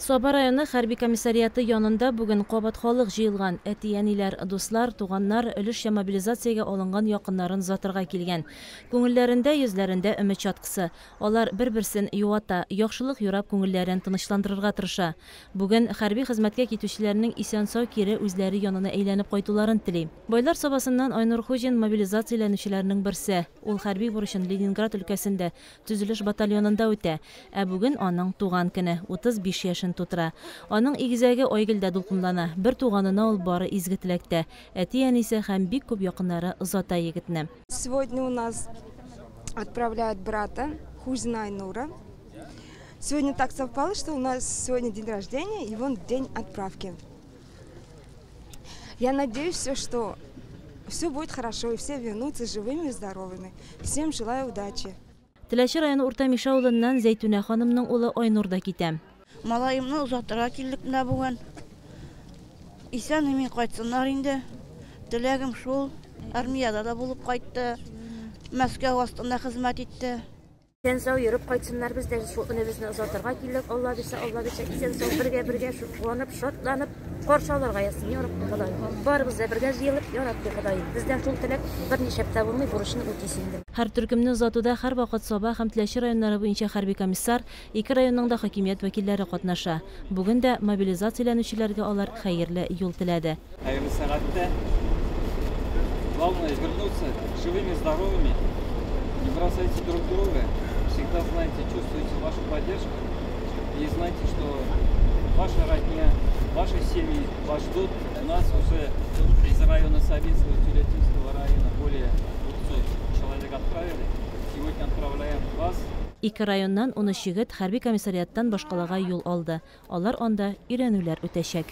Соба районы хәрби комиссарияты янында бүген кабат халык җыелган. Әти-әниләр, дуслар, туганнар өлешчә мобилизациягә алынган якыннарын затырга килгән. Күңелләрендә, йөзләрендә өмет чаткысы. Алар бер-берсен юата, яхшылык юрап күңелләрен тынычландырырга тырыша. Бүген хәрби хезмәткә китүчеләрнең исән-сау кире үзләре янына әйләнеп кайтуларын тели. Байлар Собасыннан Айнур Хуҗин мобилизацияләнүчеләрнең берсе. Ул хәрби бурычын Ленинград өлкәсендә төзелеш батальонында үтә. Ә бүген аның туган көне, 35 яшен тутыра. Аның игезәге Айгөлдә дулкынлана. Бер туганына ул бары изге теләктә. Әти-әнисе һәм бик күп якыннары озата егетне. Сегодня у нас отправляют брата Хузина Айнура. Сегодня так совпало, что у нас сегодня день рождения и вон день отправки. Я надеюсь, что все будет хорошо и все вернутся живыми и здоровыми. Всем желаю удачи. Теләче районы Урта Миша авылыннан Зәйтүнә ханымның улы Айнур да китә. Малайымны узатырга килдек менә бүген. Исән мин кайтсыннар инде. Теләгем шул. Армияда да булып кайтты. Мәскәү астында хезмәт итте. Исән-сау йөреп кайтсыннар, без дә шул безне озатырга килдек. Алла бирсә, исән-сау бергә шул куанып, шатланып каршы алырга ясый, ярабби Ходай. Барыбыз да бергә җыелып, ярабби Ходай. Бездән шул теләк берничә хәптә булмый бурычны үтисен инде. Һәр төркемне озатуда һәр вакыт Соба һәм Теләче районнары буенча хәрби комиссар, ике районның да хакимият вәкилләре катнаша. Бүген дә мобилизацияләнүчеләргә алар хәерле юл теләде. Хәерле сәгатьтә главное вернуться живыми, здоровыми. Не бросайте друг друга. Всегда знайте, чувствуйте вашу поддержку и знайте, что ваша родня, ваши семьи вас ждут. У нас уже из района Сабинского, Тюлятинского района более 200 человек отправили. Сегодня отправляем вас. Ике районнан 13 егет хәрби комиссарияттан башкалага юл алды. Алар анда өйрәнүләр үтәчәк.